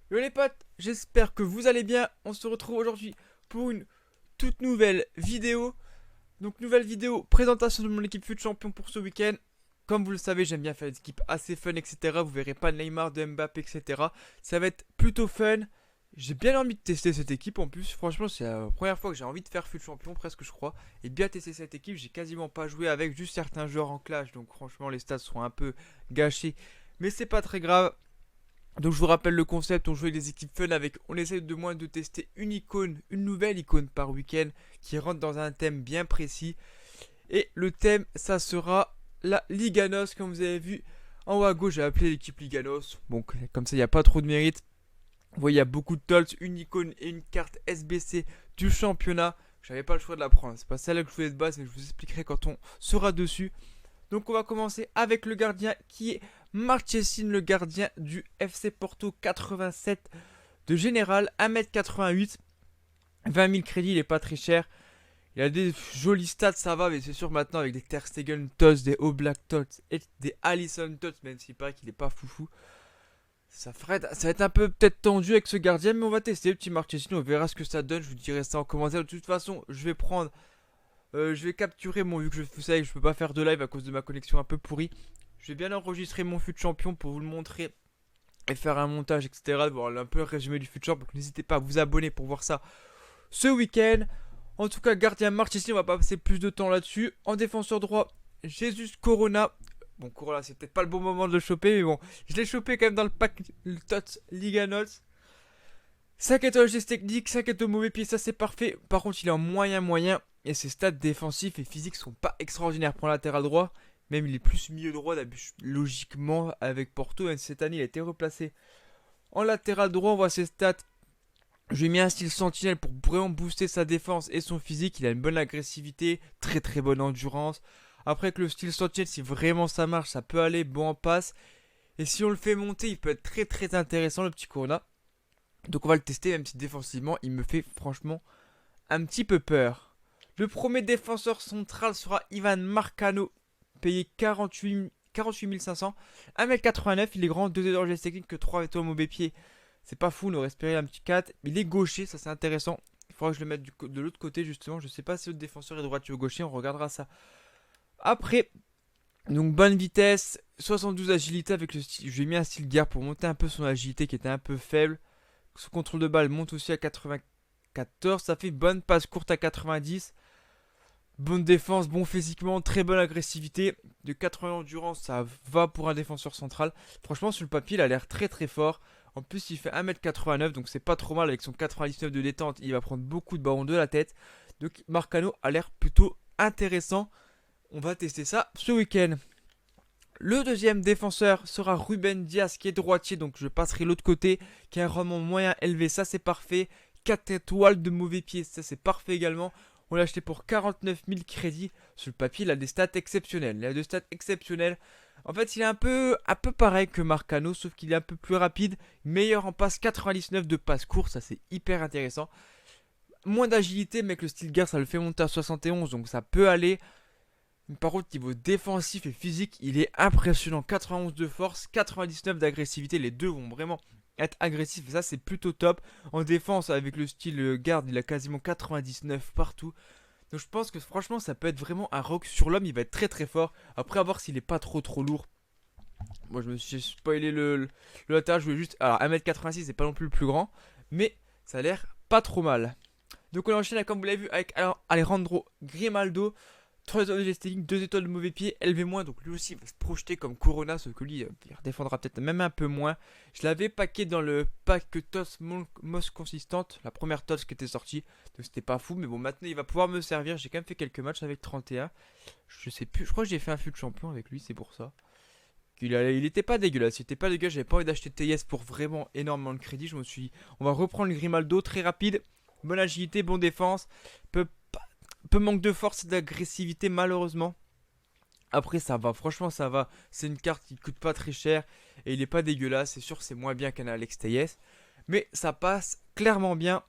Yo les potes, j'espère que vous allez bien. On se retrouve aujourd'hui pour une toute nouvelle vidéo. Donc nouvelle vidéo, présentation de mon équipe fut champion pour ce week-end. Comme vous le savez, j'aime bien faire des équipes assez fun, etc. Vous verrez pas de Neymar, de Mbappé, etc. Ça va être plutôt fun. J'ai bien envie de tester cette équipe en plus. Franchement, c'est la première fois que j'ai envie de faire fut champion, presque je crois. Et bien tester cette équipe. J'ai quasiment pas joué avec juste certains joueurs en clash. Donc franchement, les stats seront un peu gâchés. Mais c'est pas très grave. Donc je vous rappelle le concept, on joue avec des équipes fun avec, on essaie de moins de tester une icône, une nouvelle icône par week-end qui rentre dans un thème bien précis. Et le thème, ça sera la Liganos, comme vous avez vu en haut à gauche, j'ai appelé l'équipe Liganos. Bon, comme ça, il n'y a pas trop de mérite. Vous voyez, il y a beaucoup de tolts, une icône et une carte SBC du championnat. J'avais pas le choix de la prendre, c'est pas celle-là que je voulais de base, mais je vous expliquerai quand on sera dessus. Donc on va commencer avec le gardien qui est Marchessin, le gardien du FC Porto 87 de général, 1m88, 20 000 crédits, il est pas très cher. Il a des jolis stats, ça va, mais c'est sûr maintenant avec des Ter Stegen Tots, des Oblak Tots et des Alisson Tots, même s'il paraît qu'il est pas foufou. Ça va être un peu peut-être tendu avec ce gardien, mais on va tester le petit Marchessin, on verra ce que ça donne, je vous dirai ça en commentaire. De toute façon, je vais capturer mon, vu que vous savez que je peux pas faire de live à cause de ma connexion un peu pourrie. Je vais bien enregistrer mon fut champion pour vous le montrer et faire un montage, etc. Voir un peu le résumé du fut champion. Donc n'hésitez pas à vous abonner pour voir ça ce week-end. En tout cas, gardien marche ici, on va pas passer plus de temps là-dessus. En défenseur droit, Jesus Corona. Bon, Corona, c'est peut-être pas le bon moment de le choper, mais bon, je l'ai chopé quand même dans le pack le TOTS Liga Notes. 5 étoiles geste technique, 5 étoiles mauvais pied, ça c'est parfait. Par contre, il est en moyen. Et ses stats défensifs et physiques sont pas extraordinaires pour un latéral droit. Même il est plus milieu droit, logiquement, avec Porto. Même cette année, il a été replacé en latéral droit. On voit ses stats. Je lui ai mis un style sentinelle pour vraiment booster sa défense et son physique. Il a une bonne agressivité, très bonne endurance. Après que le style sentinelle, si vraiment ça marche, ça peut aller bon en passe. Et si on le fait monter, il peut être très intéressant, le petit Corona. Donc on va le tester, même si défensivement, il me fait franchement un petit peu peur. Le premier défenseur central sera Ivan Marcano, payé 48 500. 1m89, il est grand, 2 étoiles geste technique que 3 étoiles mauvais pied. C'est pas fou, on aurait espéré un petit 4. Il est gaucher, ça c'est intéressant. Il faudra que je le mette de l'autre côté justement. Je sais pas si l'autre défenseur est droitier ou gaucher, on regardera ça après. Donc bonne vitesse, 72 agilité avec le style. Je lui ai mis un style guerre pour monter un peu son agilité qui était un peu faible. Son contrôle de balle monte aussi à 94. Ça fait bonne passe courte à 90. Bonne défense, bon physiquement, très bonne agressivité. De 80 endurance, ça va pour un défenseur central. Franchement, sur le papier, il a l'air très fort. En plus, il fait 1m89, donc c'est pas trop mal avec son 99 de détente. Il va prendre beaucoup de ballons de la tête. Donc Marcano a l'air plutôt intéressant. On va tester ça ce week-end. Le deuxième défenseur sera Ruben Dias qui est droitier, donc je passerai l'autre côté, qui a un rendement moyen élevé, ça c'est parfait. 4 étoiles de mauvais pied, ça c'est parfait également. On l'a acheté pour 49 000 crédits. Sur le papier, il a des stats exceptionnelles. Il a des stats exceptionnelles. En fait, il est un peu pareil que Marcano, sauf qu'il est un peu plus rapide. Meilleur en passe, 99 de passe courte, ça c'est hyper intéressant. Moins d'agilité, mais avec le style guerre, ça le fait monter à 71, donc ça peut aller. Par contre, niveau défensif et physique, il est impressionnant. 91 de force, 99 d'agressivité. Les deux vont vraiment être agressifs. Et ça, c'est plutôt top. En défense, avec le style garde, il a quasiment 99 partout. Donc je pense que franchement, ça peut être vraiment un rock sur l'homme. Il va être très fort. Après, à voir s'il est pas trop lourd. Moi, je me suis spoilé le latéral. Je voulais juste. Alors, 1m86, c'est pas non plus le plus grand. Mais ça a l'air pas trop mal. Donc on enchaîne, comme vous l'avez vu, avec Alejandro Grimaldo. 3 étoiles de gesting, 2 étoiles de mauvais pied, LV-, donc lui aussi il va se projeter comme Corona, sauf que lui il redéfendra peut-être même un peu moins. Je l'avais packé dans le pack TOS Most Consistante, la première TOS qui était sortie, donc c'était pas fou, mais bon maintenant il va pouvoir me servir. J'ai quand même fait quelques matchs avec 31. Je sais plus, je crois que j'ai fait un fut de champion avec lui, c'est pour ça. Il était pas dégueulasse, j'avais pas envie d'acheter TS pour vraiment énormément de crédit. Je me suis dit, on va reprendre le Grimaldo, très rapide, bonne agilité, bonne défense, peu manque de force et d'agressivité malheureusement. Après ça va, franchement ça va. C'est une carte qui coûte pas très cher et il est pas dégueulasse. C'est sûr c'est moins bien qu'un Alex Telles, mais ça passe clairement bien.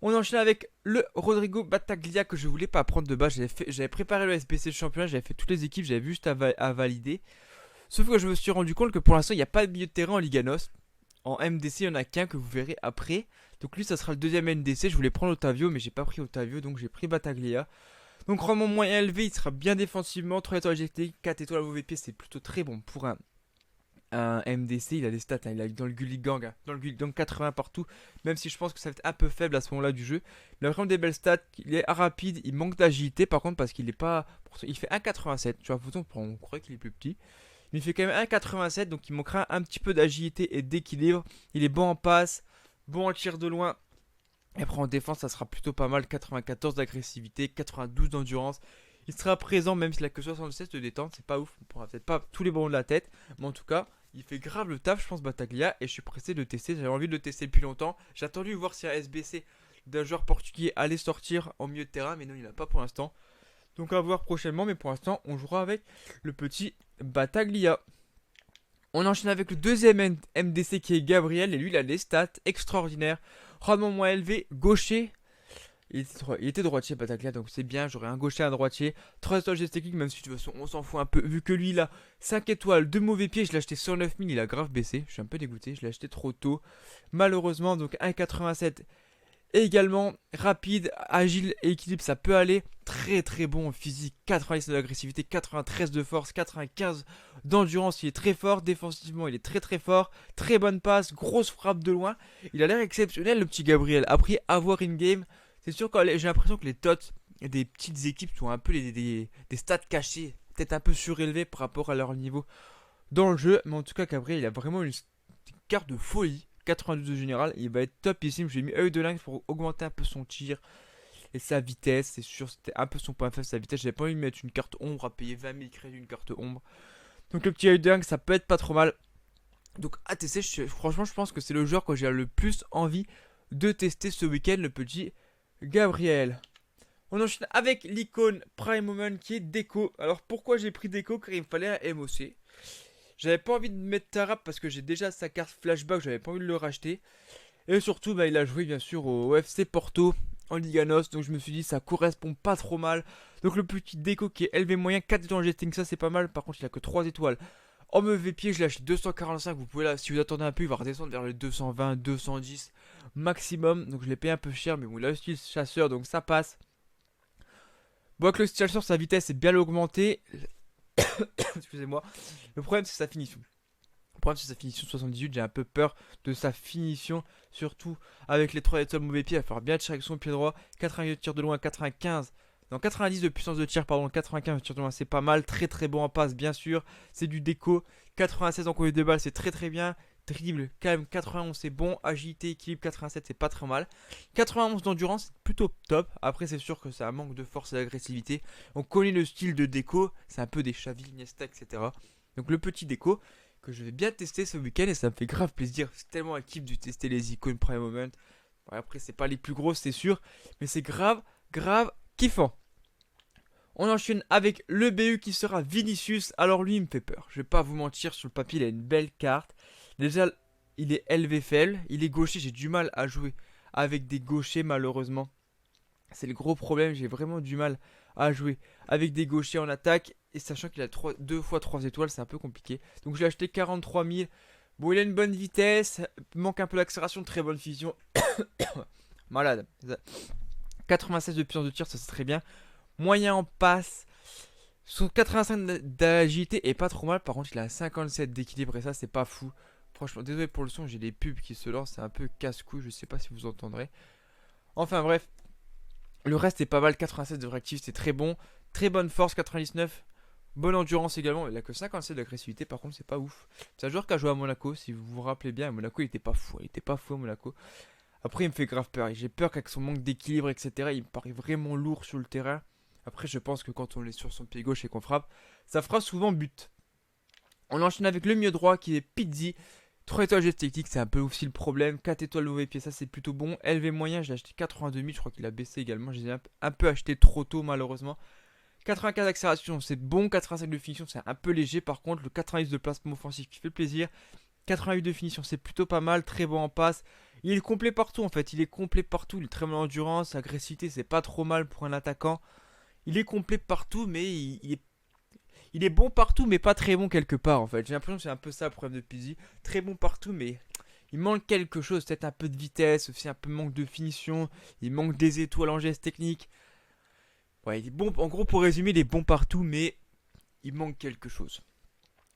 On enchaîne avec le Rodrigo Battaglia que je voulais pas prendre de base. J'avais préparé le SBC championnat, j'avais fait toutes les équipes, j'avais vu juste à valider. Sauf que je me suis rendu compte que pour l'instant il n'y a pas de milieu de terrain en Liga NOS. En MDC, il n'y en a qu'un que vous verrez après. Donc lui, ça sera le deuxième MDC. Je voulais prendre Otavio, mais j'ai pas pris Otavio, donc j'ai pris Battaglia. Donc rendement moyen élevé, il sera bien défensivement. 3 étoiles GT, 4 étoiles OVP, c'est plutôt très bon pour un MDC. Il a des stats, hein. Il a dans le Gully Gang, hein. Dans le Gully Gang 80 partout. Même si je pense que ça va être un peu faible à ce moment-là du jeu. Il a vraiment des belles stats. Il est rapide, il manque d'agilité par contre parce qu'il est pas. Il fait 1,87. Tu vois, on croit qu'il est plus petit. Mais il fait quand même 1,87, donc il manquera un petit peu d'agilité et d'équilibre. Il est bon en passe, bon en tir de loin. Et après en défense, ça sera plutôt pas mal. 94 d'agressivité, 92 d'endurance. Il sera présent même s'il a que 76 de détente. C'est pas ouf, on pourra peut-être pas tous les ballons de la tête. Mais en tout cas, il fait grave le taf, je pense, Battaglia. Et je suis pressé de le tester. J'avais envie de le tester depuis longtemps. J'ai attendu voir si un SBC d'un joueur portugais allait sortir en milieu de terrain. Mais non, il n'a pas pour l'instant. Donc à voir prochainement, mais pour l'instant on jouera avec le petit Battaglia. On enchaîne avec le deuxième MDC qui est Gabriel, et lui il a des stats extraordinaires. Rendement moins élevé, gaucher. Il était droitier Battaglia, donc c'est bien, j'aurais un gaucher, un droitier. 3 étoiles geste technique, même si de toute façon on s'en fout un peu. Vu que lui il a 5 étoiles, 2 mauvais pieds, je l'ai acheté 109 000, il a grave baissé. Je suis un peu dégoûté, je l'ai acheté trop tôt. Malheureusement, donc 1,87. Et également rapide, agile et équilibre, ça peut aller. Très très bon en physique, 90 d'agressivité, 93 de force, 95 d'endurance, il est très fort. Défensivement, il est très très fort. Très bonne passe, grosse frappe de loin. Il a l'air exceptionnel le petit Gabriel. Après avoir in-game, c'est sûr que j'ai l'impression que les tots des petites équipes sont un peu des stats cachés, peut-être un peu surélevés par rapport à leur niveau dans le jeu. Mais en tout cas, Gabriel, il a vraiment une carte de folie. 92 de général, il va être topissime. J'ai mis œil de lynx pour augmenter un peu son tir et sa vitesse. C'est sûr, c'était un peu son point faible, sa vitesse. J'avais pas envie de mettre une carte ombre à payer 20 000 crédits d'une carte ombre. Donc le petit œil de lynx, ça peut être pas trop mal. Donc ATC, franchement, je pense que c'est le joueur que j'ai le plus envie de tester ce week-end, le petit Gabriel. On enchaîne avec l'icône Prime Moment qui est Deco. Alors pourquoi j'ai pris Deco? Car il me fallait un MOC. J'avais pas envie de mettre Tarap parce que j'ai déjà sa carte flashback, j'avais pas envie de le racheter. Et surtout, il a joué bien sûr au FC Porto en Liga NOS, donc je me suis dit ça correspond pas trop mal. Donc le petit Deco qui est élevé moyen, 4 étoiles en jetting, ça c'est pas mal. Par contre, il a que 3 étoiles. En mauvais pied, je l'ai acheté 245. Vous pouvez là, si vous attendez un peu, il va redescendre vers les 220, 210 maximum. Donc je l'ai payé un peu cher, mais bon, il a le style chasseur, donc ça passe. Bon, avec le style chasseur, sa vitesse est bien augmentée. Excusez-moi. Le problème, c'est sa finition. Le problème, c'est sa finition 78. J'ai un peu peur de sa finition. Surtout avec les 3 étoiles mauvais pieds. Il va falloir bien tirer avec son pied droit. 80 de tir de loin, 95. Non, 90 de puissance de tir, pardon. 95 de tir de loin, c'est pas mal. Très très bon en passe, bien sûr. C'est du déco. 96 en courrier de balle, c'est très très bien. Dribble, quand même 91 c'est bon, agilité, équilibre 87 c'est pas très mal. 91 d'endurance c'est plutôt top. Après c'est sûr que ça a un manque de force et d'agressivité. On connaît le style de déco, c'est un peu des Xavi, Iniesta, etc. Donc le petit déco que je vais bien tester ce week-end et ça me fait grave plaisir. C'est tellement un kiff de tester les icônes Prime Moment. Bon, après c'est pas les plus grosses c'est sûr, mais c'est grave kiffant. On enchaîne avec le BU qui sera Vinicius. Alors lui il me fait peur, je vais pas vous mentir, sur le papier il a une belle carte. Déjà, il est élevé faible, il est gaucher, j'ai du mal à jouer avec des gauchers malheureusement. C'est le gros problème, j'ai vraiment du mal à jouer avec des gauchers en attaque. Et sachant qu'il a 2 fois 3 étoiles, c'est un peu compliqué. Donc je l'ai acheté 43 000. Bon, il a une bonne vitesse, manque un peu d'accélération, très bonne fusion. Malade. 96 de puissance de tir, ça c'est très bien. Moyen en passe. Son 85 d'agilité est pas trop mal. Par contre, il a 57 d'équilibre et ça, c'est pas fou. Franchement, désolé pour le son, j'ai des pubs qui se lancent, c'est un peu casse-couille, je sais pas si vous entendrez. Enfin bref, le reste est pas mal, 87 de réactif, c'est très bon. Très bonne force, 99. Bonne endurance également, il a que 57 d'agressivité, par contre c'est pas ouf. C'est un joueur qui a joué à Monaco, si vous vous rappelez bien, à Monaco il était pas fou, à Monaco. Après il me fait grave peur, j'ai peur qu'avec son manque d'équilibre, etc., il me paraît vraiment lourd sur le terrain. Après je pense que quand on est sur son pied gauche et qu'on frappe, ça fera souvent but. On enchaîne avec le milieu droit qui est Pizzi. 3 étoiles geste technique, c'est un peu aussi le problème. 4 étoiles mauvais pied, ça c'est plutôt bon. LV moyen, j'ai acheté 82 000, je crois qu'il a baissé également. J'ai un peu acheté trop tôt malheureusement. 95 d'accélération, c'est bon. 85 de finition, c'est un peu léger. Par contre, le 90 de placement offensif qui fait plaisir. 88 de finition, c'est plutôt pas mal. Très bon en passe. Il est complet partout en fait. Il est complet partout. Il est très bon en endurance. Agressivité, c'est pas trop mal pour un attaquant. Il est complet partout, mais il est bon partout, mais pas très bon quelque part en fait. J'ai l'impression que c'est un peu ça le problème de Pizzi. Très bon partout, mais il manque quelque chose, peut-être un peu de vitesse, aussi un peu manque de finition, il manque des étoiles en geste technique. Ouais, il est bon, en gros pour résumer, il est bon partout, mais il manque quelque chose.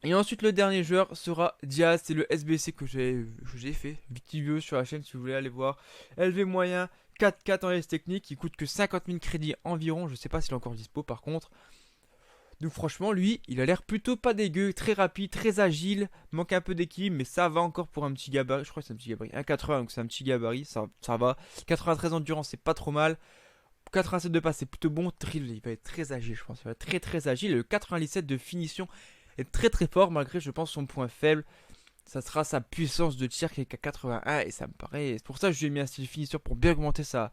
Et ensuite le dernier joueur sera Diaz, c'est le SBC que j'ai fait, vidéo sur la chaîne si vous voulez aller voir. LV moyen, 4-4 en geste technique, il coûte que 50 000 crédits environ, je sais pas s'il est encore dispo par contre. Donc franchement lui il a l'air plutôt pas dégueu, très rapide, très agile, manque un peu d'équilibre mais ça va encore pour un petit gabarit, je crois que c'est un petit gabarit, 1,80 donc c'est un petit gabarit, ça va. 93 endurance c'est pas trop mal, 87 de passe c'est plutôt bon, il va être très agile je pense, il va être très agile, et le 97 de finition est très fort malgré je pense son point faible. Ça sera sa puissance de tir qui est qu'à 81 et ça me paraît, c'est pour ça que je lui ai mis un style finisseur pour bien augmenter sa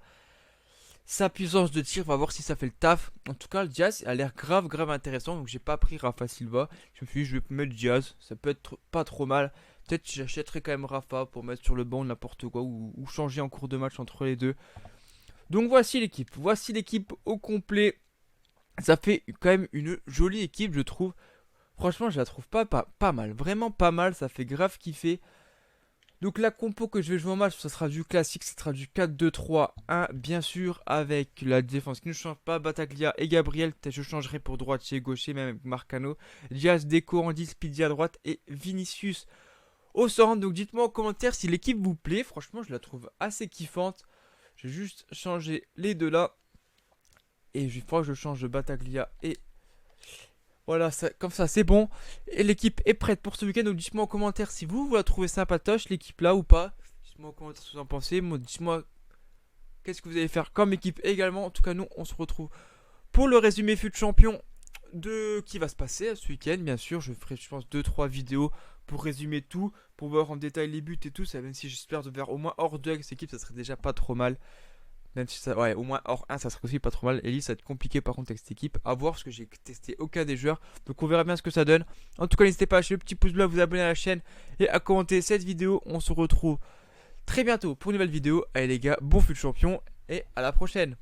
puissance de tir, on va voir si ça fait le taf. En tout cas, le Diaz a l'air grave intéressant. Donc j'ai pas pris Rafa Silva. Je me suis dit, je vais mettre Diaz. Ça peut être pas trop mal. Peut-être que j'achèterai quand même Rafa pour mettre sur le banc n'importe quoi. Ou changer en cours de match entre les deux. Donc voici l'équipe. Voici l'équipe au complet. Ça fait quand même une jolie équipe, je trouve. Franchement, je la trouve pas mal. Vraiment pas mal. Ça fait grave kiffer. Donc la compo que je vais jouer en match, ça sera du classique, ça sera du 4-2-3-1, bien sûr, avec la défense qui ne change pas, Bataglia et Gabriel, peut-être je changerai pour droitier, gaucher, même avec Marcano, Diaz, Deco, Andy, Speedy à droite et Vinicius au centre. Donc dites-moi en commentaire si l'équipe vous plaît, franchement je la trouve assez kiffante. J'ai juste changé les deux là, et il faudra que je change de Bataglia et... Voilà, comme ça c'est bon. Et l'équipe est prête pour ce week-end. Donc dites-moi en commentaire si vous la trouvez sympatoche, l'équipe là ou pas. Dites-moi en commentaire ce que vous en pensez. Dites-moi qu'est-ce que vous allez faire comme équipe également. En tout cas, nous on se retrouve pour le résumé FUT Champion de qui va se passer ce week-end. Bien sûr, je ferai je pense 2-3 vidéos pour résumer tout, pour voir en détail les buts et tout. Ça, même si j'espère de faire au moins hors 2 avec cette équipe, ça serait déjà pas trop mal. Même si ça, ouais, au moins hors 1, ça serait aussi pas trop mal. Ellie, ça va être compliqué par contre avec cette équipe. À voir parce que j'ai testé aucun des joueurs. Donc on verra bien ce que ça donne. En tout cas, n'hésitez pas à lâcher le petit pouce bleu, à vous abonner à la chaîne et à commenter cette vidéo. On se retrouve très bientôt pour une nouvelle vidéo. Allez les gars, bon FUT Champion et à la prochaine.